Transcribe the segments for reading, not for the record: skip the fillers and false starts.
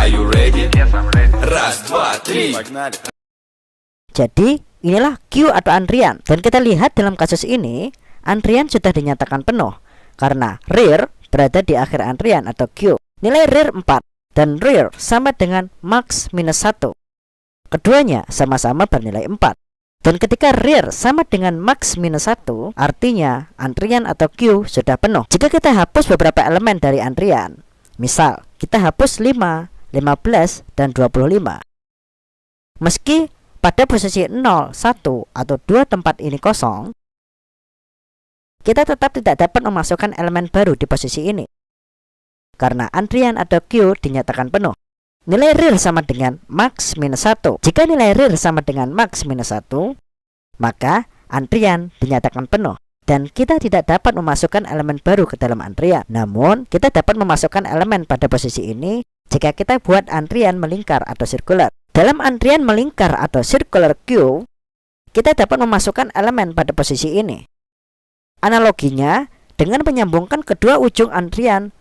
Are you ready? Yes, I'm ready. Raz, dua, tri. Jadi inilah queue atau antrian. Dan kita lihat dalam kasus ini, antrian sudah dinyatakan penuh karena rear berada di akhir antrian atau queue. Nilai rear 4 dan rear sama dengan max minus 1. Keduanya sama-sama bernilai 4. Dan ketika rear sama dengan max minus 1, artinya antrian atau queue sudah penuh. Jika kita hapus beberapa elemen dari antrian, misal kita hapus 5, 15, dan 25, meski pada posisi 0, 1, atau 2 tempat ini kosong, kita tetap tidak dapat memasukkan elemen baru di posisi ini karena antrian atau queue dinyatakan penuh. Nilai real sama dengan max minus 1. Jika nilai real sama dengan max minus 1, maka antrian dinyatakan penuh dan kita tidak dapat memasukkan elemen baru ke dalam antrian. Namun, kita dapat memasukkan elemen pada posisi ini jika kita buat antrian melingkar atau sirkular. Dalam antrian melingkar atau circular queue, kita dapat memasukkan elemen pada posisi ini. Analoginya dengan menyambungkan kedua ujung antrian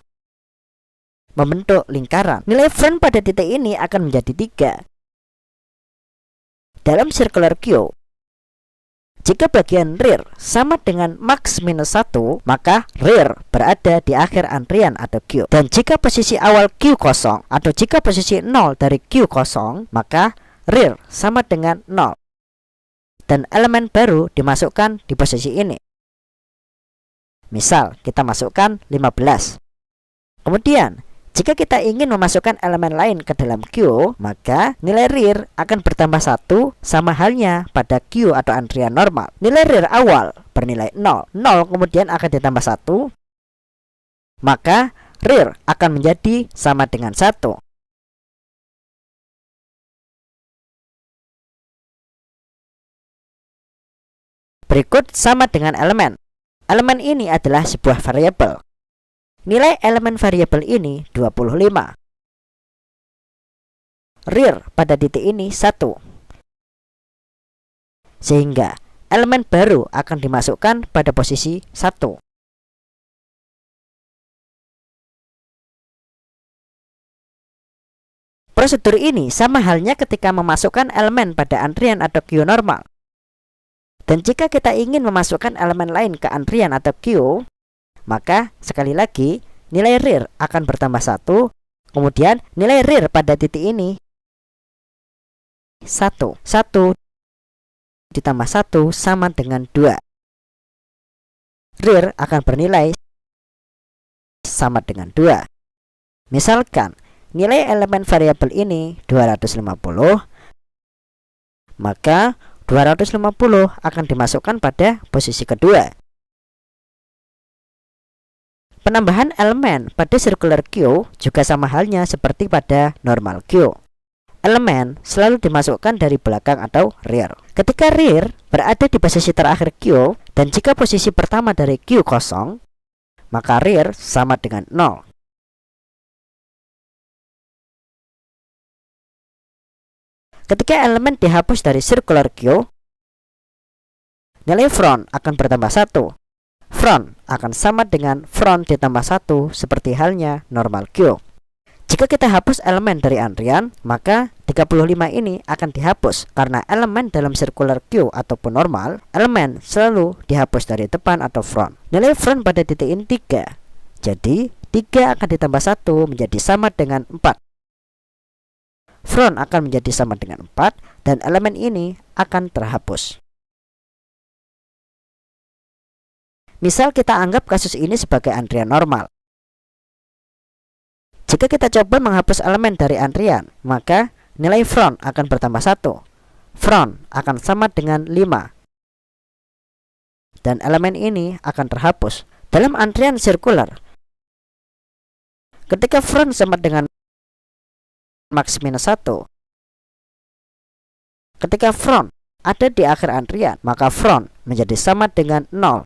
membentuk lingkaran. Nilai front pada titik ini akan menjadi 3. Dalam circular queue, jika bagian rear sama dengan max minus 1, maka rear berada di akhir antrian atau queue. Dan jika posisi awal queue kosong atau jika posisi 0 dari queue kosong, maka rear sama dengan 0. Dan elemen baru dimasukkan di posisi ini. Misal kita masukkan 15. Kemudian jika kita ingin memasukkan elemen lain ke dalam queue, maka nilai rear akan bertambah 1 sama halnya pada queue atau antrian normal. Nilai rear awal bernilai 0. 0 kemudian akan ditambah 1, maka rear akan menjadi sama dengan 1. Berikut sama dengan elemen. Elemen ini adalah sebuah variabel. Nilai elemen variabel ini 25. Rear pada titik ini 1. Sehingga elemen baru akan dimasukkan pada posisi 1. Prosedur ini sama halnya ketika memasukkan elemen pada antrian atau queue normal. Dan jika kita ingin memasukkan elemen lain ke antrian atau queue, maka sekali lagi nilai rear akan bertambah 1. Kemudian nilai rear pada titik ini 1. 1 ditambah 1 sama dengan 2. Rear akan bernilai sama dengan 2. Misalkan nilai elemen variabel ini 250, maka 250 akan dimasukkan pada posisi kedua. Penambahan elemen pada circular queue juga sama halnya seperti pada normal queue. Elemen selalu dimasukkan dari belakang atau rear. Ketika rear berada di posisi terakhir queue dan jika posisi pertama dari queue kosong, maka rear sama dengan 0. Ketika elemen dihapus dari circular queue, nilai front akan bertambah 1. Front akan sama dengan front ditambah 1 seperti halnya normal queue. Jika kita hapus elemen dari antrian, maka 35 ini akan dihapus karena elemen dalam circular queue ataupun normal, elemen selalu dihapus dari depan atau front. Nilai front pada titik ini 3. Jadi 3 akan ditambah 1 menjadi sama dengan 4. Front akan menjadi sama dengan 4 dan elemen ini akan terhapus. Misal kita anggap kasus ini sebagai antrian normal. Jika kita coba menghapus elemen dari antrian, maka nilai front akan bertambah 1. Front akan sama dengan 5. Dan elemen ini akan terhapus. Dalam antrian sirkular, ketika front sama dengan max minus 1, ketika front ada di akhir antrian, maka front menjadi sama dengan 0.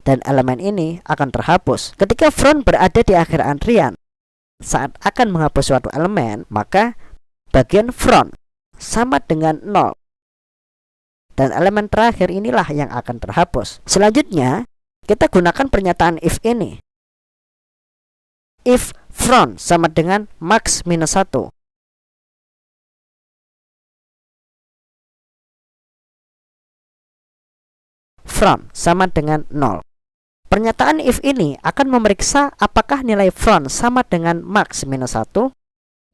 Dan elemen ini akan terhapus. Ketika front berada di akhir antrian, saat akan menghapus suatu elemen, maka bagian front sama dengan 0. Dan elemen terakhir inilah yang akan terhapus. Selanjutnya, kita gunakan pernyataan if ini. if front sama dengan max minus 1. Front sama dengan 0. Pernyataan if ini akan memeriksa apakah nilai front sama dengan max minus 1.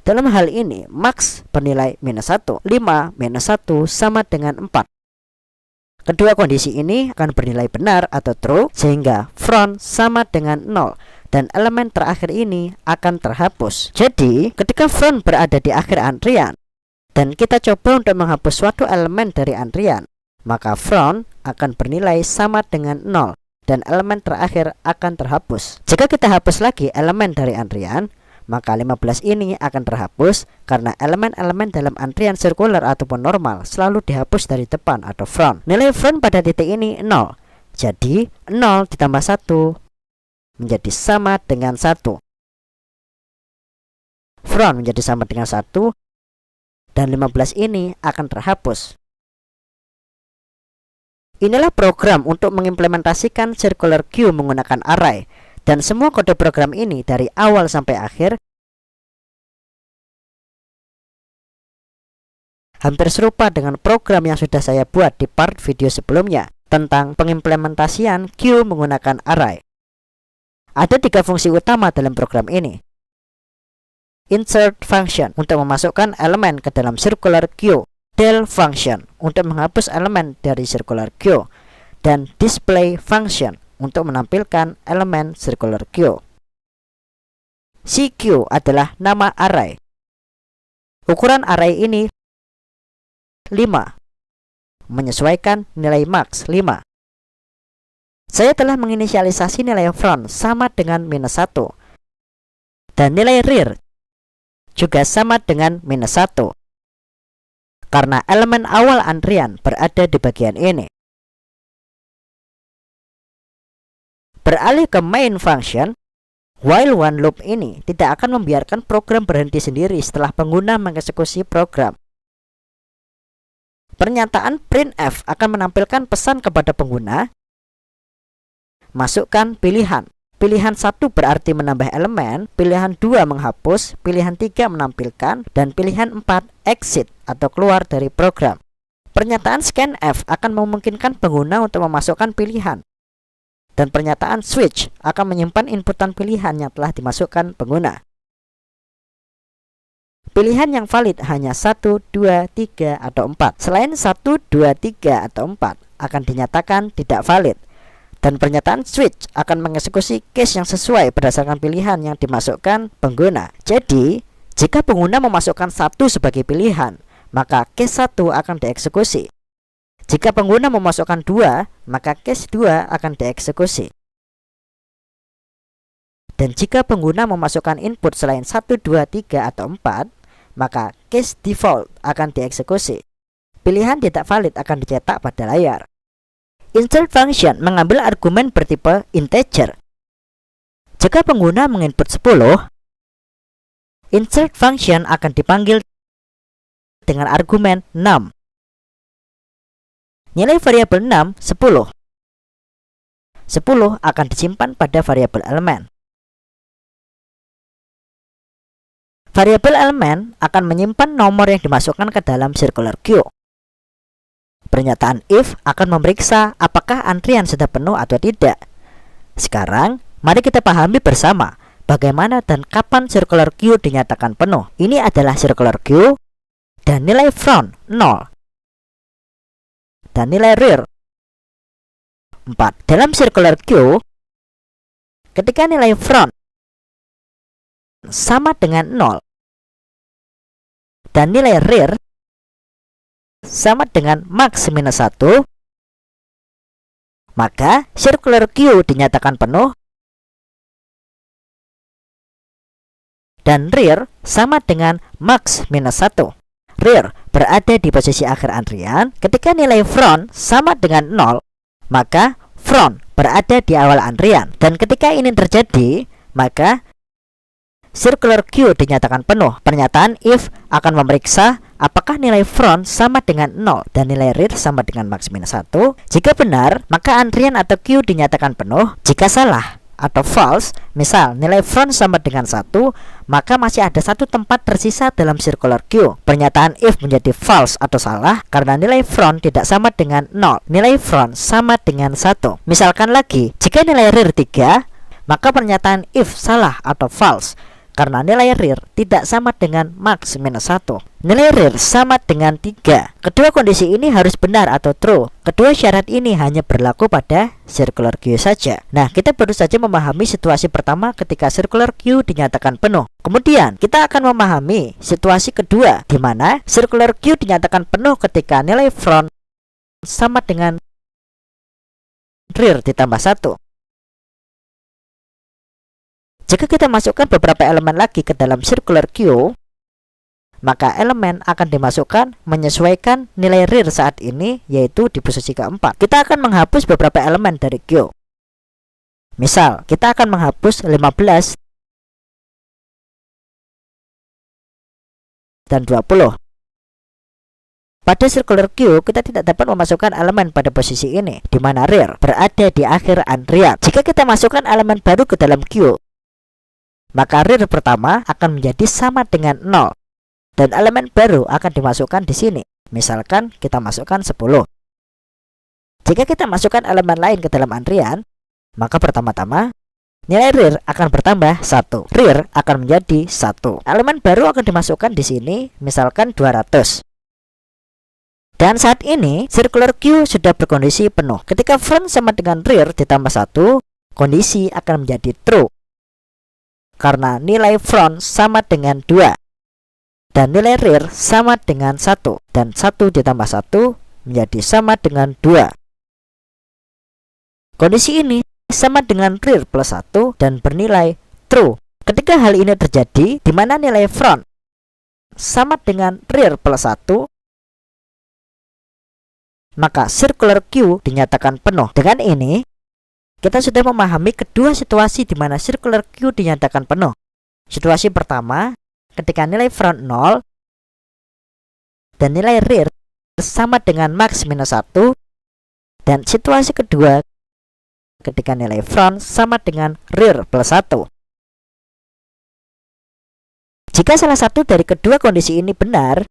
Dalam hal ini max bernilai minus 1. 5 minus 1 sama dengan 4. Kedua kondisi ini akan bernilai benar atau true, sehingga front sama dengan 0 dan elemen terakhir ini akan terhapus. Jadi ketika front berada di akhir antrian dan kita coba untuk menghapus suatu elemen dari antrian, maka front akan bernilai sama dengan 0 dan elemen terakhir akan terhapus. Jika kita hapus lagi elemen dari antrian, maka 15 ini akan terhapus karena elemen-elemen dalam antrian sirkular ataupun normal selalu dihapus dari depan atau front. Nilai front pada titik ini 0. Jadi 0 ditambah 1 menjadi sama dengan 1. Front menjadi sama dengan 1 dan 15 ini akan terhapus. Inilah program untuk mengimplementasikan circular queue menggunakan array. Dan semua kode program ini dari awal sampai akhir hampir serupa dengan program yang sudah saya buat di part video sebelumnya tentang pengimplementasian queue menggunakan array. Ada 3 fungsi utama dalam program ini. Insert function untuk memasukkan elemen ke dalam circular queue, del function untuk menghapus elemen dari circular queue, dan display function untuk menampilkan elemen circular queue. CQ adalah nama array. Ukuran array ini 5, menyesuaikan nilai max 5. Saya telah menginisialisasi nilai front sama dengan minus 1 dan nilai rear juga sama dengan minus 1 karena elemen awal antrian berada di bagian ini. Beralih ke main function, while one loop ini tidak akan membiarkan program berhenti sendiri setelah pengguna mengeksekusi program. Pernyataan printf akan menampilkan pesan kepada pengguna, masukkan pilihan. Pilihan 1 berarti menambah elemen, pilihan 2 menghapus, pilihan 3 menampilkan, dan pilihan 4 exit atau keluar dari program. Pernyataan scanf akan memungkinkan pengguna untuk memasukkan pilihan. Dan pernyataan switch akan menyimpan inputan pilihan yang telah dimasukkan pengguna. Pilihan yang valid hanya 1, 2, 3, atau 4. Selain 1, 2, 3, atau 4 akan dinyatakan tidak valid. Dan pernyataan switch akan mengeksekusi case yang sesuai berdasarkan pilihan yang dimasukkan pengguna. Jadi, jika pengguna memasukkan 1 sebagai pilihan, maka case 1 akan dieksekusi. Jika pengguna memasukkan 2, maka case 2 akan dieksekusi. Dan jika pengguna memasukkan input selain 1, 2, 3, atau 4, maka case default akan dieksekusi. Pilihan tidak valid akan dicetak pada layar. Insert function mengambil argumen bertipe integer. Jika pengguna menginput 10, insert function akan dipanggil dengan argumen 6. Nilai variabel 6, 10. 10 akan disimpan pada variabel elemen. Variabel elemen akan menyimpan nomor yang dimasukkan ke dalam circular queue. Pernyataan if akan memeriksa apakah antrian sudah penuh atau tidak. Sekarang, mari kita pahami bersama bagaimana dan kapan circular queue dinyatakan penuh. Ini adalah circular queue dan nilai front 0. Dan nilai rear 4. Dalam circular queue, ketika nilai front sama dengan 0 dan nilai rear sama dengan max minus 1, maka circular queue dinyatakan penuh dan rear sama dengan max minus 1. Rear berada di posisi akhir antrian. Ketika nilai front sama dengan 0, maka front berada di awal antrian. Dan ketika ini terjadi, maka circular queue dinyatakan penuh. Pernyataan if akan memeriksa apakah nilai front sama dengan 0 dan nilai rear sama dengan max minus 1. Jika benar, maka antrian atau queue dinyatakan penuh. Jika salah, atau false, misal nilai front sama dengan 1, maka masih ada satu tempat tersisa dalam circular queue. Pernyataan if menjadi false atau salah karena nilai front tidak sama dengan 0. Nilai front sama dengan 1. Misalkan lagi, jika nilai rear 3, maka pernyataan if salah atau false karena nilai rear tidak sama dengan max minus 1. Nilai rear sama dengan 3. Kedua kondisi ini harus benar atau true. Kedua syarat ini hanya berlaku pada circular queue saja. Nah, kita baru saja memahami situasi pertama ketika circular queue dinyatakan penuh. Kemudian kita akan memahami situasi kedua di mana circular queue dinyatakan penuh ketika nilai front sama dengan rear ditambah 1. Jika kita masukkan beberapa elemen lagi ke dalam circular queue, maka elemen akan dimasukkan menyesuaikan nilai rear saat ini, yaitu di posisi keempat. Kita akan menghapus beberapa elemen dari queue. Misal, kita akan menghapus 15 dan 20. Pada circular queue, kita tidak dapat memasukkan elemen pada posisi ini, di mana rear berada di akhir antrian. Jika kita masukkan elemen baru ke dalam queue, maka rear pertama akan menjadi sama dengan 0 dan elemen baru akan dimasukkan di sini. Misalkan kita masukkan 10. Jika kita masukkan elemen lain ke dalam antrian, maka pertama-tama nilai rear akan bertambah 1. Rear akan menjadi 1. Elemen baru akan dimasukkan di sini, misalkan 200. Dan saat ini circular queue sudah berkondisi penuh. Ketika front sama dengan rear ditambah 1, kondisi akan menjadi true karena nilai front sama dengan 2 dan nilai rear sama dengan 1, dan 1 ditambah 1 menjadi sama dengan 2. Kondisi ini sama dengan rear plus 1 dan bernilai true. Ketika hal ini terjadi, di mana nilai front sama dengan rear plus 1, maka circular queue dinyatakan penuh. Dengan ini kita sudah memahami kedua situasi di mana circular queue dinyatakan penuh. Situasi pertama, ketika nilai front 0 dan nilai rear sama dengan max minus 1. Dan situasi kedua, ketika nilai front sama dengan rear plus 1. Jika salah satu dari kedua kondisi ini benar,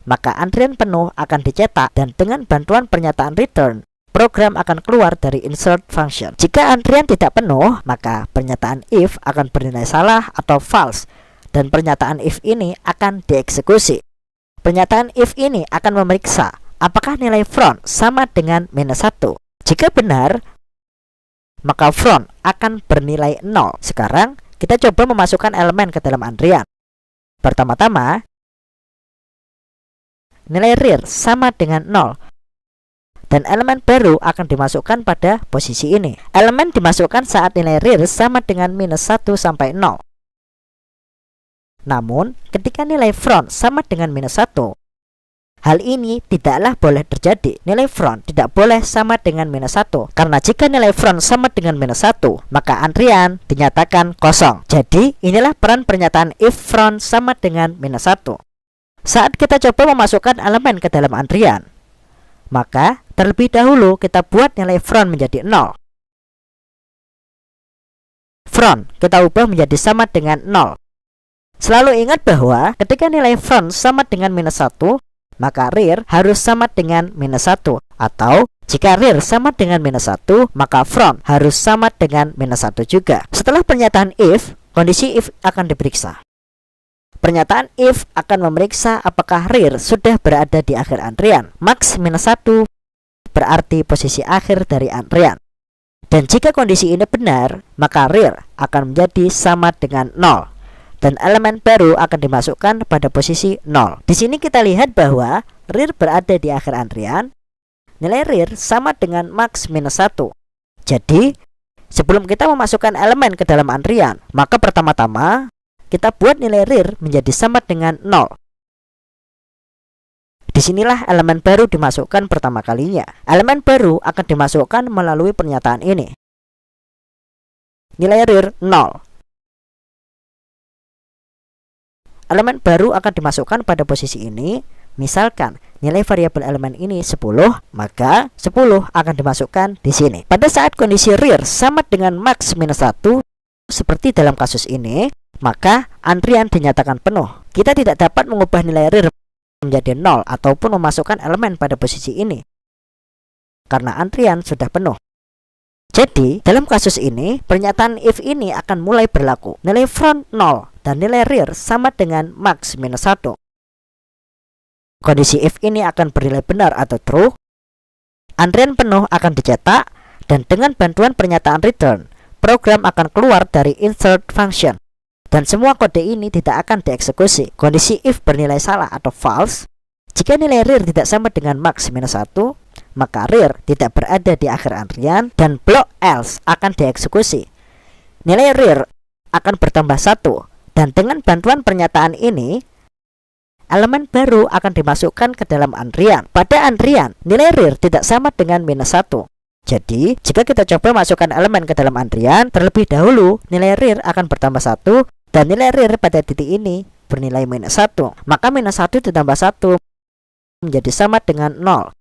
maka antrian penuh akan dicetak dan dengan bantuan pernyataan return, program akan keluar dari insert function. Jika antrian tidak penuh, maka pernyataan if akan bernilai salah atau false dan pernyataan if ini akan dieksekusi. Pernyataan if ini akan memeriksa apakah nilai front sama dengan minus 1. Jika benar, maka front akan bernilai 0. Sekarang kita coba memasukkan elemen ke dalam antrian. Pertama-tama, nilai rear sama dengan 0 dan elemen baru akan dimasukkan pada posisi ini. Elemen dimasukkan saat nilai rear sama dengan minus 1 sampai 0. Namun, ketika nilai front sama dengan minus 1, hal ini tidaklah boleh terjadi. Nilai front tidak boleh sama dengan minus 1. Karena jika nilai front sama dengan minus 1, maka antrian dinyatakan kosong. Jadi, inilah peran pernyataan if front sama dengan minus 1. Saat kita coba memasukkan elemen ke dalam antrian, maka terlebih dahulu kita buat nilai front menjadi 0. Front kita ubah menjadi sama dengan 0. Selalu ingat bahwa ketika nilai front sama dengan minus 1, maka rear harus sama dengan minus 1. Atau jika rear sama dengan minus 1, maka front harus sama dengan minus 1 juga. Setelah pernyataan if, kondisi if akan diperiksa. Pernyataan if akan memeriksa apakah rear sudah berada di akhir antrian. Max minus 1 berarti posisi akhir dari antrian. Dan jika kondisi ini benar, maka rear akan menjadi sama dengan 0. Dan elemen baru akan dimasukkan pada posisi 0. Di sini kita lihat bahwa rear berada di akhir antrian. Nilai rear sama dengan max minus 1. Jadi, sebelum kita memasukkan elemen ke dalam antrian, maka pertama-tama kita buat nilai rear menjadi sama dengan 0. Disinilah elemen baru dimasukkan pertama kalinya. Elemen baru akan dimasukkan melalui pernyataan ini. Nilai rear 0. Elemen baru akan dimasukkan pada posisi ini, Misalkan nilai variabel elemen ini 10, maka 10 akan dimasukkan di sini. Pada saat kondisi rear sama dengan max minus 1, seperti dalam kasus ini, maka antrian dinyatakan penuh. Kita tidak dapat mengubah nilai rear menjadi 0 ataupun memasukkan elemen pada posisi ini, karena antrian sudah penuh. Jadi, dalam kasus ini, pernyataan if ini akan mulai berlaku. Nilai front 0 dan nilai rear sama dengan max minus 1. Kondisi if ini akan bernilai benar atau true. Antrian penuh akan dicetak, dan dengan bantuan pernyataan return, program akan keluar dari insert function. Dan semua kode ini tidak akan dieksekusi. Kondisi if bernilai salah atau false. Jika nilai rear tidak sama dengan max minus 1, maka rear tidak berada di akhir antrian dan blok else akan dieksekusi. Nilai rear akan bertambah 1, dan dengan bantuan pernyataan ini, elemen baru akan dimasukkan ke dalam antrian. Pada antrian, nilai rear tidak sama dengan minus 1. Jadi, jika kita coba masukkan elemen ke dalam antrian, terlebih dahulu nilai rear akan bertambah 1, dan nilai rear pada titik ini bernilai minus 1. Maka minus 1 ditambah 1 menjadi sama dengan 0.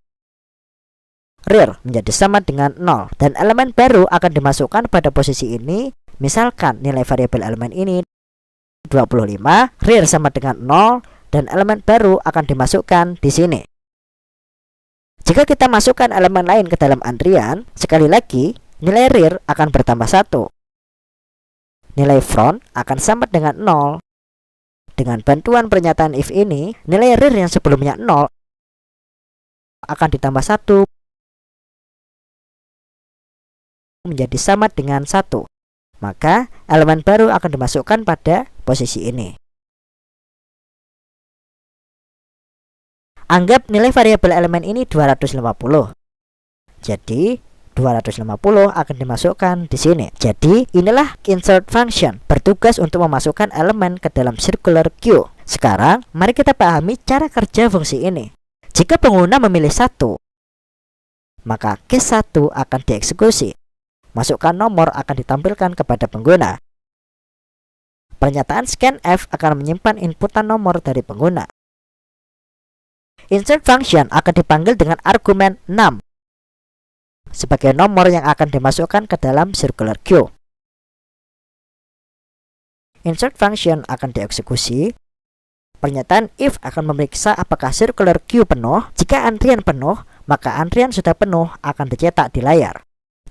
Rear menjadi sama dengan 0, dan elemen baru akan dimasukkan pada posisi ini. Misalkan nilai variabel elemen ini 25, rear sama dengan 0, dan elemen baru akan dimasukkan di sini. Jika kita masukkan elemen lain ke dalam antrian, sekali lagi nilai rear akan bertambah 1. Nilai front akan sama dengan 0. Dengan bantuan pernyataan if ini, nilai rear yang sebelumnya 0 akan ditambah 1 menjadi sama dengan 1. Maka elemen baru akan dimasukkan pada posisi ini. Anggap nilai variabel elemen ini 250. Jadi 250 akan dimasukkan di sini. Jadi inilah insert function bertugas untuk memasukkan elemen ke dalam circular queue. Sekarang mari kita pahami cara kerja fungsi ini. Jika pengguna memilih 1, maka case 1 akan dieksekusi. Masukkan nomor akan ditampilkan kepada pengguna. Pernyataan scanf akan menyimpan inputan nomor dari pengguna. Insert function akan dipanggil dengan argumen 6 sebagai nomor yang akan dimasukkan ke dalam circular queue. Insert function akan dieksekusi. Pernyataan if akan memeriksa apakah circular queue penuh. Jika antrian penuh, maka antrian sudah penuh akan dicetak di layar.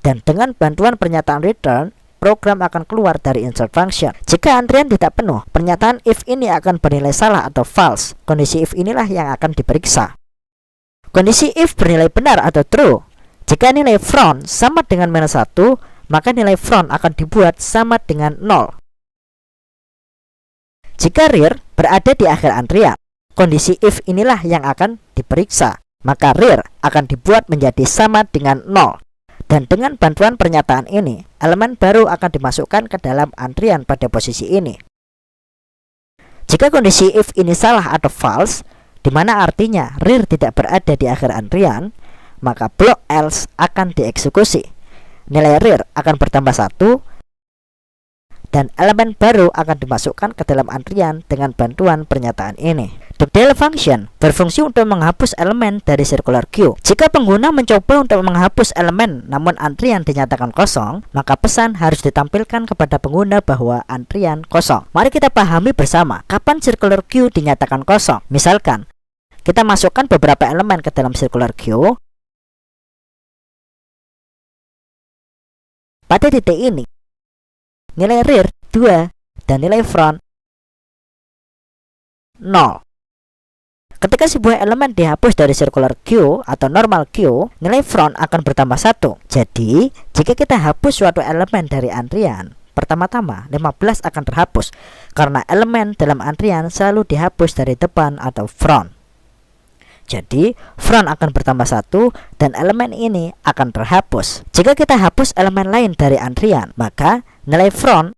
Dan dengan bantuan pernyataan return, program akan keluar dari insert function. Jika antrian tidak penuh, pernyataan if ini akan bernilai salah atau false. Kondisi if inilah yang akan diperiksa. Kondisi if bernilai benar atau true. Jika nilai front sama dengan minus 1, maka nilai front akan dibuat sama dengan 0. Jika rear berada di akhir antrian, kondisi if inilah yang akan diperiksa. Maka rear akan dibuat menjadi sama dengan 0. Dan dengan bantuan pernyataan ini, elemen baru akan dimasukkan ke dalam antrian pada posisi ini. Jika kondisi if ini salah atau false, di mana artinya rear tidak berada di akhir antrian, maka blok else akan dieksekusi. Nilai rear akan bertambah 1, dan elemen baru akan dimasukkan ke dalam antrian dengan bantuan pernyataan ini. The del function berfungsi untuk menghapus elemen dari circular queue. Jika pengguna mencoba untuk menghapus elemen namun antrian dinyatakan kosong, maka pesan harus ditampilkan kepada pengguna bahwa antrian kosong. Mari kita pahami bersama kapan circular queue dinyatakan kosong. Misalkan kita masukkan beberapa elemen ke dalam circular queue. Pada titik ini, nilai rear 2 dan nilai front 0. Ketika sebuah elemen dihapus dari circular queue atau normal queue, nilai front akan bertambah 1. Jadi, jika kita hapus suatu elemen dari antrian, pertama-tama 15 akan terhapus karena elemen dalam antrian selalu dihapus dari depan atau front. Jadi, front akan bertambah 1 dan elemen ini akan terhapus. Jika kita hapus elemen lain dari antrian, maka nilai front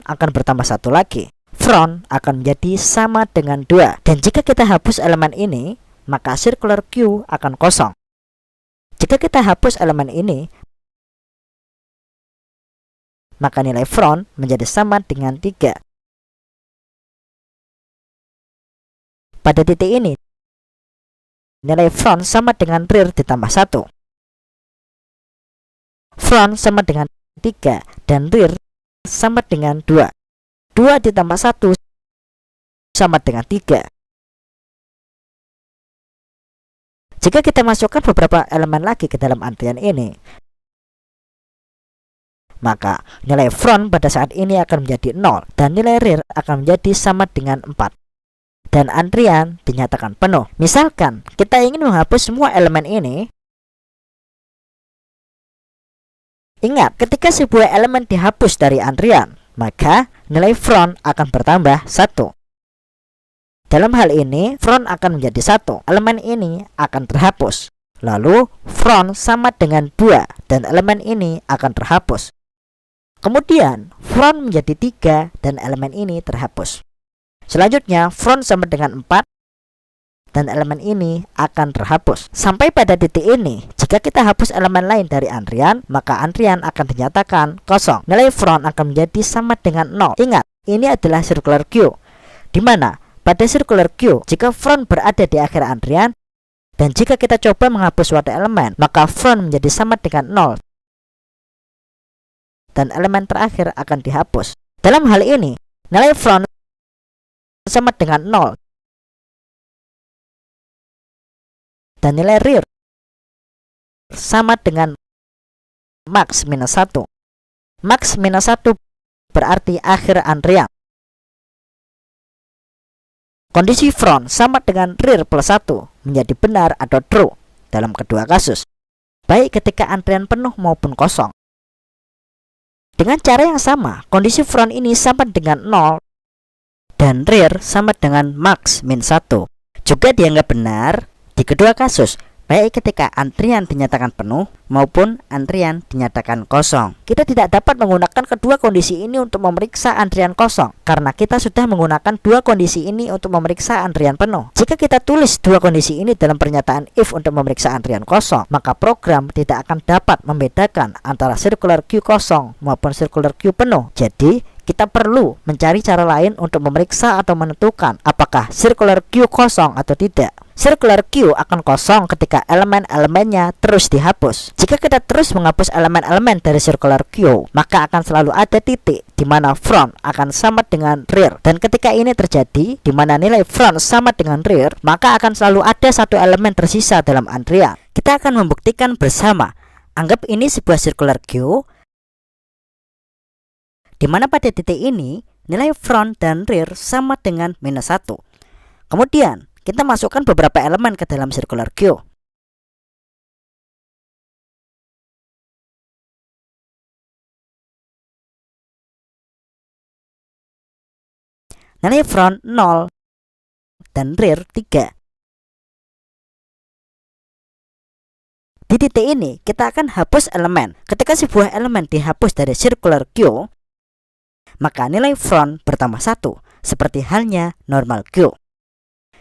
akan bertambah 1 lagi. Front akan menjadi sama dengan 2. Dan jika kita hapus elemen ini, maka circular queue akan kosong. Jika kita hapus elemen ini, maka nilai front menjadi sama dengan 3. pada titik ini nilai front sama dengan rear ditambah 1. Front sama dengan 3 dan rear sama dengan 2. 2 ditambah 1 sama dengan 3. Jika kita masukkan beberapa elemen lagi ke dalam antrian ini, maka nilai front pada saat ini akan menjadi 0 dan nilai rear akan menjadi sama dengan 4. Dan antrian dinyatakan penuh. Misalkan kita ingin menghapus semua elemen ini. Ingat, ketika sebuah elemen dihapus dari antrian, maka nilai front akan bertambah 1. Dalam hal ini, front akan menjadi 1. Elemen ini akan terhapus. Lalu, front sama dengan 2 dan elemen ini akan terhapus. Kemudian, front menjadi 3 dan elemen ini terhapus. Selanjutnya, front sama dengan 4 dan elemen ini akan terhapus. Sampai pada titik ini, jika kita hapus elemen lain dari antrian, maka antrian akan dinyatakan kosong. Nilai front akan menjadi sama dengan 0. Ingat, ini adalah circular queue, di mana pada circular queue, jika front berada di akhir antrian, dan jika kita coba menghapus suatu elemen, maka front menjadi sama dengan 0 dan elemen terakhir akan dihapus. Dalam hal ini, nilai front sama dengan 0 dan nilai rear sama dengan max minus 1. Max minus 1 berarti akhir antrian. Kondisi front sama dengan rear plus 1 menjadi benar atau true dalam kedua kasus, baik ketika antrian penuh maupun kosong. Dengan cara yang sama, kondisi front ini sama dengan 0 dan rear sama dengan max min 1 juga dianggap benar di kedua kasus, baik ketika antrian dinyatakan penuh maupun antrian dinyatakan kosong. Kita tidak dapat menggunakan kedua kondisi ini untuk memeriksa antrian kosong, karena kita sudah menggunakan dua kondisi ini untuk memeriksa antrian penuh. Jika kita tulis dua kondisi ini dalam pernyataan if untuk memeriksa antrian kosong, maka program tidak akan dapat membedakan antara circular queue kosong maupun circular queue penuh. Jadi, kita perlu mencari cara lain untuk memeriksa atau menentukan apakah circular queue kosong atau tidak. Circular queue akan kosong ketika elemen-elemennya terus dihapus. Jika kita terus menghapus elemen-elemen dari circular queue, maka akan selalu ada titik di mana front akan sama dengan rear. Dan ketika ini terjadi, di mana nilai front sama dengan rear, maka akan selalu ada satu elemen tersisa dalam antrian. Kita akan membuktikan bersama. Anggap ini sebuah circular queue, di mana pada titik ini nilai front dan rear sama dengan minus 1. Kemudian kita masukkan beberapa elemen ke dalam circular queue. Nilai front 0 dan rear 3. Di titik ini kita akan hapus elemen. Ketika sebuah elemen dihapus dari circular queue, maka nilai front bertambah 1, seperti halnya normal queue.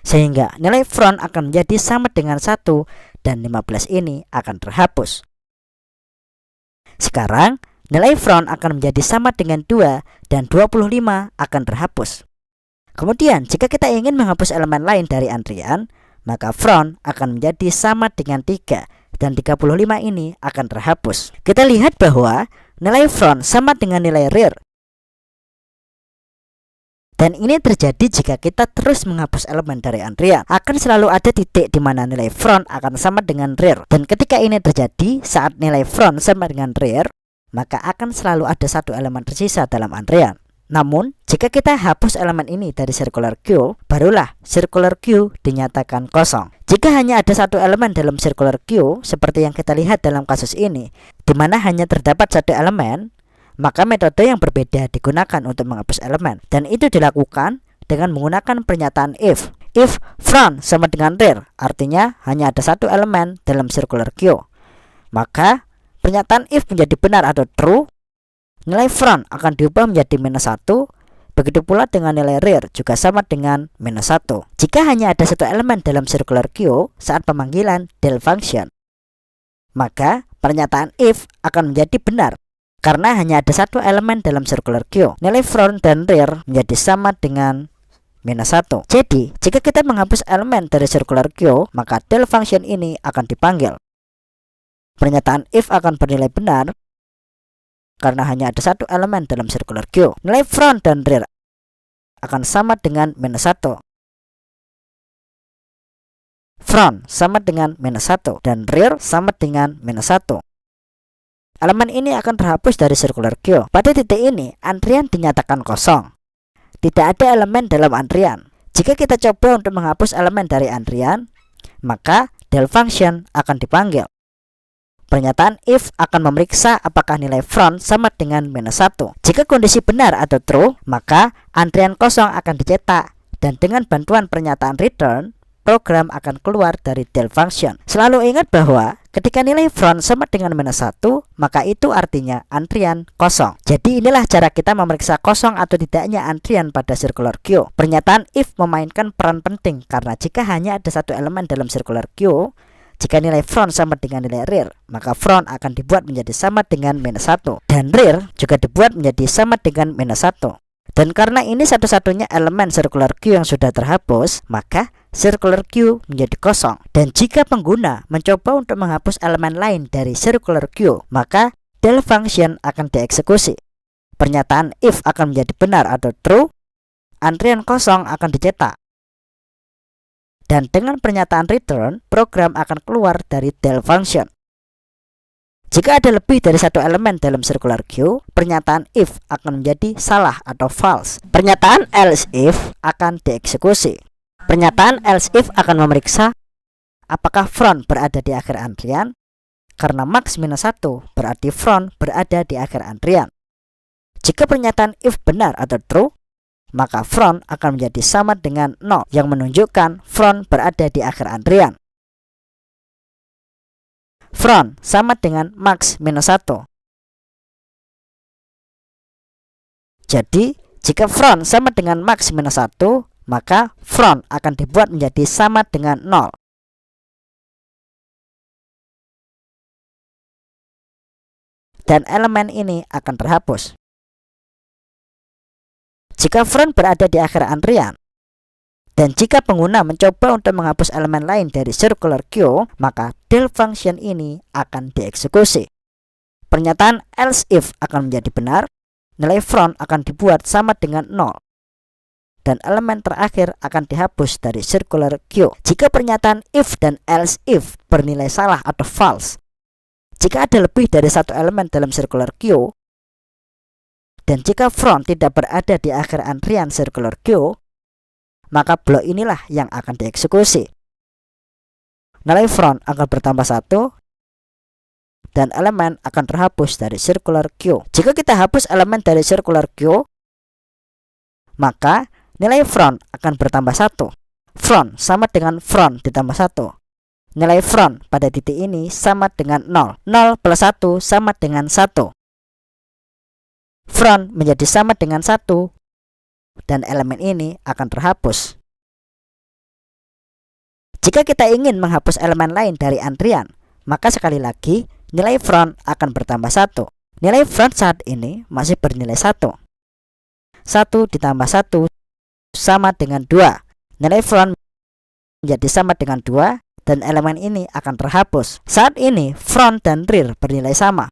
Sehingga nilai front akan menjadi sama dengan 1 dan 15 ini akan terhapus. Sekarang nilai front akan menjadi sama dengan 2 dan 25 akan terhapus. Kemudian jika kita ingin menghapus elemen lain dari antrian, maka front akan menjadi sama dengan 3 dan 35 ini akan terhapus. Kita lihat bahwa nilai front sama dengan nilai rear. Dan ini terjadi jika kita terus menghapus elemen dari antrian. Akan selalu ada titik di mana nilai front akan sama dengan rear. Dan ketika ini terjadi saat nilai front sama dengan rear, maka akan selalu ada satu elemen tersisa dalam antrian. Namun, jika kita hapus elemen ini dari circular queue, barulah circular queue dinyatakan kosong. Jika hanya ada satu elemen dalam circular queue, seperti yang kita lihat dalam kasus ini, di mana hanya terdapat satu elemen, maka metode yang berbeda digunakan untuk menghapus elemen, dan itu dilakukan dengan menggunakan pernyataan if. If front sama dengan rear, artinya hanya ada satu elemen dalam circular queue, maka pernyataan if menjadi benar atau true. Nilai front akan diubah menjadi minus 1. Begitu pula dengan nilai rear juga sama dengan minus 1. Jika hanya ada satu elemen dalam circular queue saat pemanggilan del function, maka pernyataan if akan menjadi benar karena hanya ada satu elemen dalam circular queue. Nilai front dan rear menjadi sama dengan -1. Jadi, jika kita menghapus elemen dari circular queue, maka del function ini akan dipanggil. Pernyataan if akan bernilai benar karena hanya ada satu elemen dalam circular queue. Nilai front dan rear akan sama dengan -1. Front sama dengan -1 dan rear sama dengan -1. Elemen ini akan terhapus dari circular queue. Pada titik ini, antrian dinyatakan kosong. Tidak ada elemen dalam antrian. Jika kita coba untuk menghapus elemen dari antrian, maka del function akan dipanggil. Pernyataan if akan memeriksa apakah nilai front sama dengan -1. Jika kondisi benar atau true, maka antrian kosong akan dicetak, dan dengan bantuan pernyataan return, program akan keluar dari del function. Selalu ingat bahwa ketika nilai front sama dengan -1, maka itu artinya antrian kosong. Jadi inilah cara kita memeriksa kosong atau tidaknya antrian pada circular queue. Pernyataan if memainkan peran penting karena jika hanya ada satu elemen dalam circular queue, jika nilai front sama dengan nilai rear, maka front akan dibuat menjadi sama dengan -1 dan rear juga dibuat menjadi sama dengan -1. Dan karena ini satu-satunya elemen circular queue yang sudah terhapus, maka circular queue menjadi kosong. Dan jika pengguna mencoba untuk menghapus elemen lain dari circular queue, maka del function akan dieksekusi. Pernyataan if akan menjadi benar atau true, antrian kosong akan dicetak. Dan dengan pernyataan return, program akan keluar dari del function. Jika ada lebih dari satu elemen dalam circular queue, pernyataan if akan menjadi salah atau false. Pernyataan else if akan dieksekusi. Pernyataan else if akan memeriksa apakah front berada di akhir antrian, karena max -1 berarti front berada di akhir antrian. Jika pernyataan if benar atau true, maka front akan menjadi sama dengan 0 yang menunjukkan front berada di akhir antrian. Front sama dengan max -1. Jadi, jika front sama dengan max -1, maka front akan dibuat menjadi sama dengan 0. Dan elemen ini akan terhapus. Jika front berada di akhir antrian, dan jika pengguna mencoba untuk menghapus elemen lain dari circular queue, maka del function ini akan dieksekusi. Pernyataan else if akan menjadi benar, nilai front akan dibuat sama dengan 0. Dan elemen terakhir akan dihapus dari circular queue. Jika pernyataan if dan else if bernilai salah atau false, jika ada lebih dari satu elemen dalam circular queue, dan jika front tidak berada di akhir antrian circular queue, maka blok inilah yang akan dieksekusi. Nilai front akan bertambah 1 dan elemen akan terhapus dari circular queue. Jika kita hapus elemen dari circular queue, maka nilai front akan bertambah 1. Front sama dengan front ditambah 1. Nilai front pada titik ini sama dengan 0. 0 plus 1 sama dengan 1. Front menjadi sama dengan 1 dan elemen ini akan terhapus. Jika kita ingin menghapus elemen lain dari antrian, maka sekali lagi nilai front akan bertambah 1. Nilai front saat ini masih bernilai 1. 1 ditambah 1 sama dengan 2. Nilai front menjadi sama dengan 2 dan elemen ini akan terhapus. Saat ini front dan rear bernilai sama.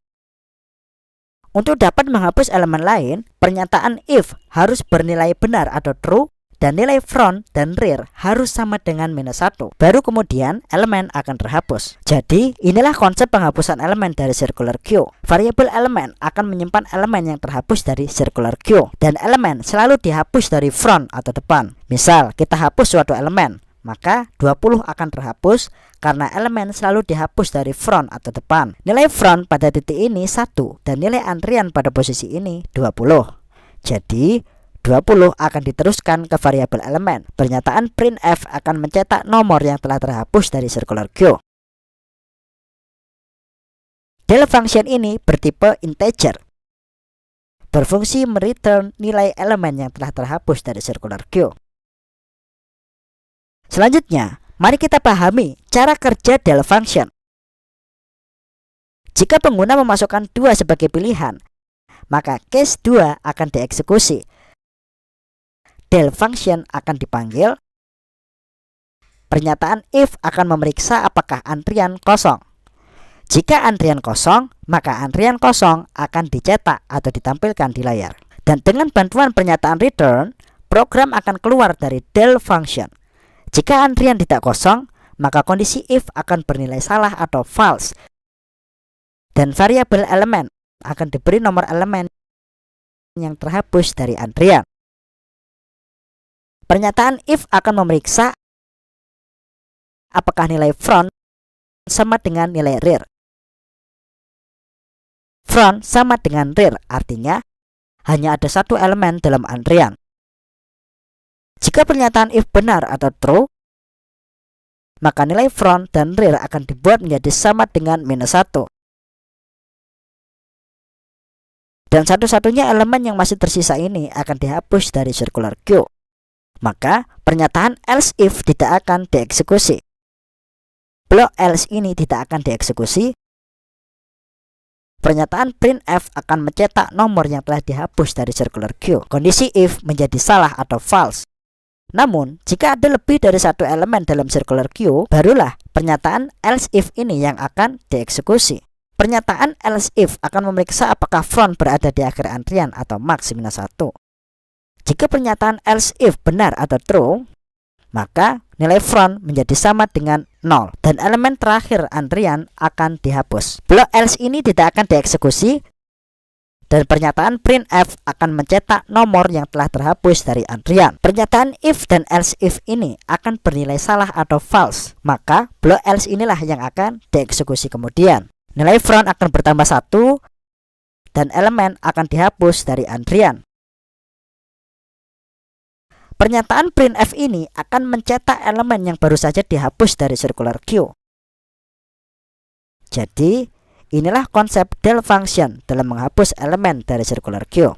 Untuk dapat menghapus elemen lain, pernyataan if harus bernilai benar atau true dan nilai front dan rear harus sama dengan -1. Baru kemudian elemen akan terhapus. Jadi inilah konsep penghapusan elemen dari circular queue. Variabel elemen akan menyimpan elemen yang terhapus dari circular queue, dan elemen selalu dihapus dari front atau depan. Misal kita hapus suatu elemen, maka 20 akan terhapus karena elemen selalu dihapus dari front atau depan. Nilai front pada titik ini 1 dan nilai antrian pada posisi ini 20. Jadi 20 akan diteruskan ke variabel elemen. Pernyataan printf akan mencetak nomor yang telah terhapus dari circular queue. Del function ini bertipe integer, berfungsi mereturn nilai elemen yang telah terhapus dari circular queue. Selanjutnya, mari kita pahami cara kerja del function. Jika pengguna memasukkan 2 sebagai pilihan, maka case 2 akan dieksekusi. del function akan dipanggil. Pernyataan if akan memeriksa apakah antrian kosong. Jika antrian kosong, maka antrian kosong akan dicetak atau ditampilkan di layar. Dan dengan bantuan pernyataan return, program akan keluar dari del function. Jika antrian tidak kosong, maka kondisi if akan bernilai salah atau false. Dan variabel elemen akan diberi nomor elemen yang terhapus dari antrian. Pernyataan if akan memeriksa apakah nilai front sama dengan nilai rear. Front sama dengan rear artinya hanya ada satu elemen dalam antrian. Jika pernyataan if benar atau true, maka nilai front dan rear akan dibuat menjadi sama dengan -1. Dan satu-satunya elemen yang masih tersisa ini akan dihapus dari circular queue. Maka pernyataan else if tidak akan dieksekusi. Blok else ini tidak akan dieksekusi. Pernyataan printf akan mencetak nomor yang telah dihapus dari circular queue. Kondisi if menjadi salah atau false. Namun, jika ada lebih dari satu elemen dalam circular queue, barulah pernyataan else if ini yang akan dieksekusi. Pernyataan else if akan memeriksa apakah front berada di akhir antrian atau max -1. Jika pernyataan else if benar atau true, maka nilai front menjadi sama dengan 0 dan elemen terakhir antrian akan dihapus. Blok else ini tidak akan dieksekusi dan pernyataan printf akan mencetak nomor yang telah terhapus dari antrian. Pernyataan if dan else if ini akan bernilai salah atau false, maka blok else inilah yang akan dieksekusi kemudian. Nilai front akan bertambah 1 dan elemen akan dihapus dari antrian. Pernyataan printf ini akan mencetak elemen yang baru saja dihapus dari circular queue. Jadi, inilah konsep del function dalam menghapus elemen dari circular queue.